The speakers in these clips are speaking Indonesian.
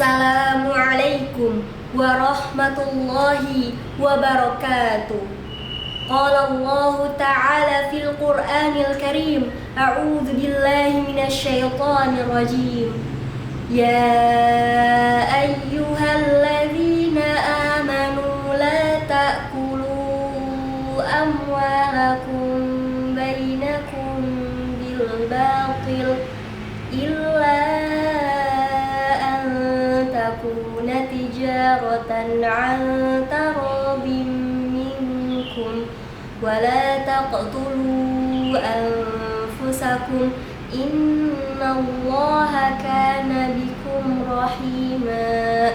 Assalamualaikum warahmatullahi wabarakatuh. Qala Allah Ta'ala fil Qur'anil Karim, A'udzu billahi minasy syaithanir rajim. Ya ayyuhalladzina amanu la ta'kulu amwalakum bainakum bil batil illa takuna tijaratan an tarabim minkum wala taqtulu anfusakum innallaha kana bikum rahima.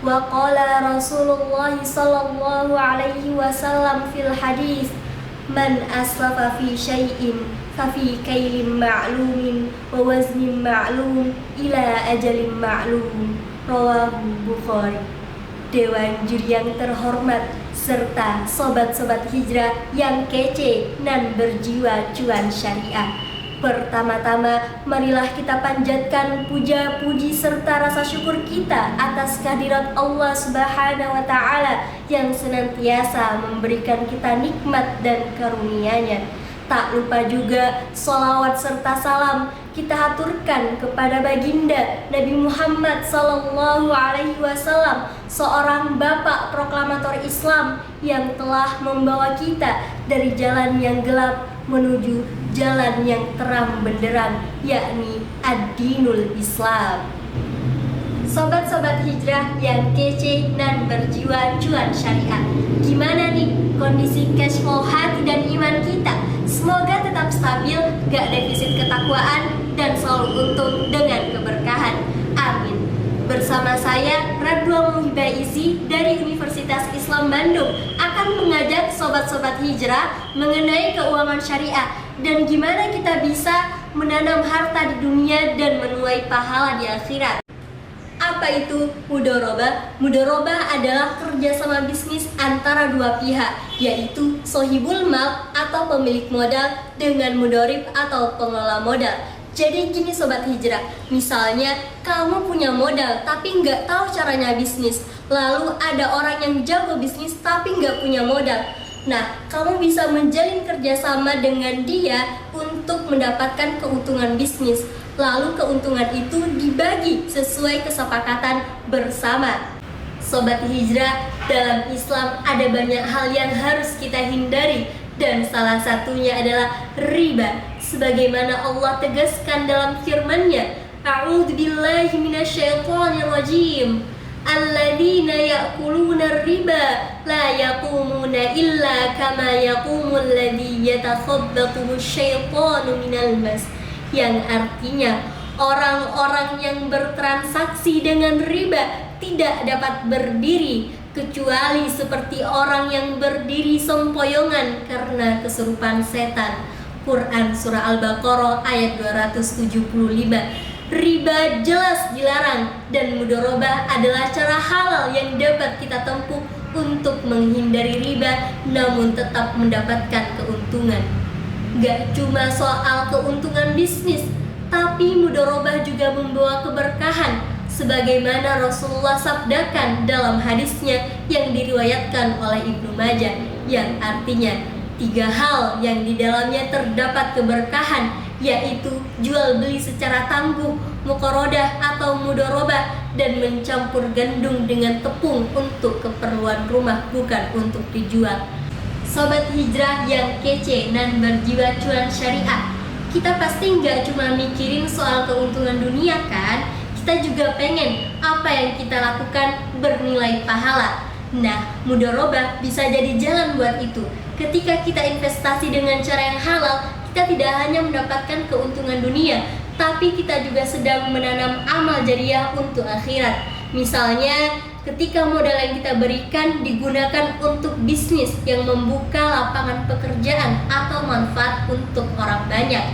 Wa qala Rasulullah sallallahu alaihi wasallam fil hadis, man asrafa fi syai'in fafi kailin ma'lumin wa waznin ma'lum ila ajalin ma'lum. Rawahu Bukhari. Dewan juri yang terhormat serta sobat-sobat hijrah yang kece dan berjiwa cuan syariah, pertama-tama marilah kita panjatkan puja-puji serta rasa syukur kita atas kehadirat Allah Subhanahu wa Ta'ala yang senantiasa memberikan kita nikmat dan karunia-Nya. Tak lupa juga sholawat serta salam kita haturkan kepada baginda Nabi Muhammad sallallahu alaihi wasallam, seorang bapak proklamator Islam yang telah membawa kita dari jalan yang gelap menuju jalan yang terang benderang, yakni ad-dinul Islam. Sobat-sobat hijrah yang kece dan berjiwa cuan syariah, gimana nih kondisi cash flow hati dan iman kita? Semoga tetap stabil, gak defisit ketakwaan, dan selalu untung dengan keberkahan. Amin. Bersama saya, Radwa Muhibaizi dari Universitas Islam Bandung akan mengajak sobat-sobat hijrah mengenai keuangan syariah dan gimana kita bisa menanam harta di dunia dan menuai pahala di akhirat. Apa itu mudharabah? Mudharabah adalah kerjasama bisnis antara dua pihak, yaitu sohibul mal atau pemilik modal dengan mudharib atau pengelola modal. Jadi gini sobat hijrah, misalnya kamu punya modal tapi nggak tahu caranya bisnis, lalu ada orang yang jago bisnis tapi nggak punya modal. Nah, kamu bisa menjalin kerjasama dengan dia untuk mendapatkan keuntungan bisnis. Lalu keuntungan itu dibagi sesuai kesepakatan bersama. Sobat hijrah, dalam Islam ada banyak hal yang harus kita hindari, dan salah satunya adalah riba. Sebagaimana Allah tegaskan dalam firman-Nya, A'udzu billahi minasyaitonir rajim. Alladzina ya'kuluna riba la yaqumuna illa kama yaqumul ladzi yatakhabbathu syaitanu minal mas. Yang artinya orang-orang yang bertransaksi dengan riba tidak dapat berdiri kecuali seperti orang yang berdiri sempoyongan karena kesurupan setan. Quran Surah Al-Baqarah ayat 275. Riba jelas dilarang dan mudharabah adalah cara halal yang dapat kita tempuh untuk menghindari riba namun tetap mendapatkan keuntungan. Gak cuma soal keuntungan bisnis, tapi mudharabah juga membawa keberkahan sebagaimana Rasulullah sabdakan dalam hadisnya yang diriwayatkan oleh Ibnu Majah, yang artinya 3 hal yang di dalamnya terdapat keberkahan, yaitu jual beli secara tangguh, muqarodah atau mudharabah, dan mencampur gandum dengan tepung untuk keperluan rumah bukan untuk dijual. Sobat hijrah yang kece dan berjiwa cuan syariah, kita pasti nggak cuma mikirin soal keuntungan dunia kan? Kita juga pengen apa yang kita lakukan bernilai pahala. Nah, mudharabah bisa jadi jalan buat itu. Ketika kita investasi dengan cara yang halal, kita tidak hanya mendapatkan keuntungan dunia, tapi kita juga sedang menanam amal jariah untuk akhirat. Misalnya, ketika modal yang kita berikan digunakan untuk bisnis yang membuka lapangan pekerjaan atau manfaat untuk orang banyak,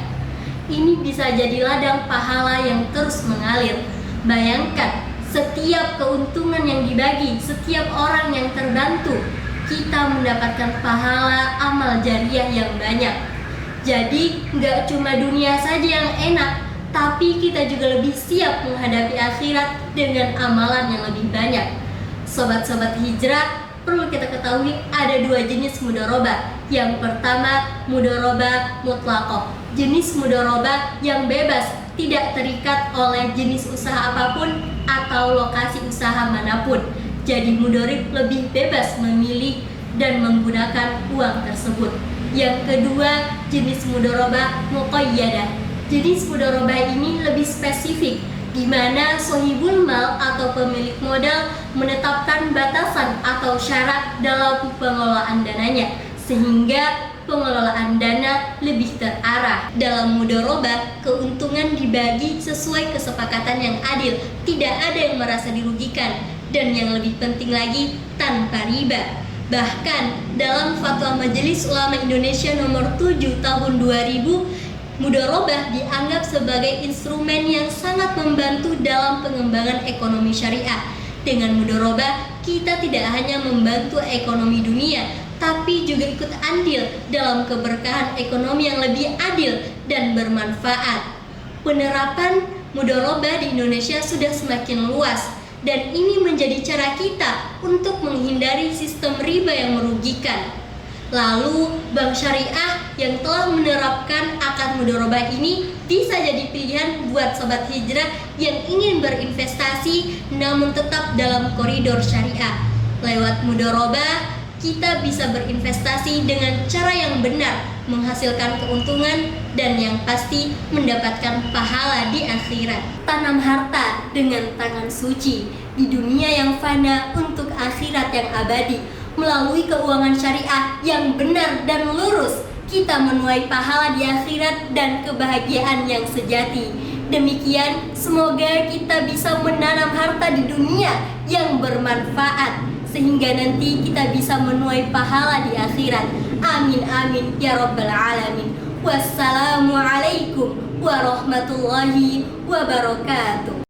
ini bisa jadi ladang pahala yang terus mengalir. Bayangkan, setiap keuntungan yang dibagi, setiap orang yang terbantu, kita mendapatkan pahala amal jariah yang banyak. Jadi nggak cuma dunia saja yang enak, tapi kita juga lebih siap menghadapi akhirat dengan amalan yang lebih banyak. Sobat-sobat hijrah, perlu kita ketahui ada dua jenis mudharabah. Yang pertama, mudharabah mutlaqah. Jenis mudharabah yang bebas, tidak terikat oleh jenis usaha apapun atau lokasi usaha manapun. Jadi mudharib lebih bebas memilih dan menggunakan uang tersebut. Yang kedua, jenis mudharabah muqayyadah. Jenis mudharabah ini lebih spesifik, di mana sohibul mal atau pemilik modal menetapkan batasan atau syarat dalam pengelolaan dananya, sehingga pengelolaan dana lebih terarah. Dalam mudharabah, keuntungan dibagi sesuai kesepakatan yang adil, tidak ada yang merasa dirugikan, dan yang lebih penting lagi, tanpa riba. Bahkan dalam Fatwa Majelis Ulama Indonesia nomor 7 tahun 2000, mudharabah dianggap sebagai instrumen yang sangat membantu dalam pengembangan ekonomi syariah. Dengan mudharabah, kita tidak hanya membantu ekonomi dunia, tapi juga ikut andil dalam keberkahan ekonomi yang lebih adil dan bermanfaat. Penerapan mudharabah di Indonesia sudah semakin luas, dan ini menjadi cara kita untuk menghindari sistem riba yang merugikan. Lalu, bank syariah yang telah menerapkan akad mudharabah ini bisa jadi pilihan buat sobat hijrah yang ingin berinvestasi namun tetap dalam koridor syariah. Lewat mudharabah, kita bisa berinvestasi dengan cara yang benar, menghasilkan keuntungan, dan yang pasti mendapatkan pahala di akhirat. Tanam harta dengan tangan suci di dunia yang fana untuk akhirat yang abadi. Melalui keuangan syariah yang benar dan lurus, kita menuai pahala di akhirat dan kebahagiaan yang sejati. Demikian, semoga kita bisa menanam harta di dunia yang bermanfaat, sehingga nanti kita bisa menuai pahala di akhirat. Amin amin ya rabbal alamin. Wassalamualaikum warahmatullahi wabarakatuh.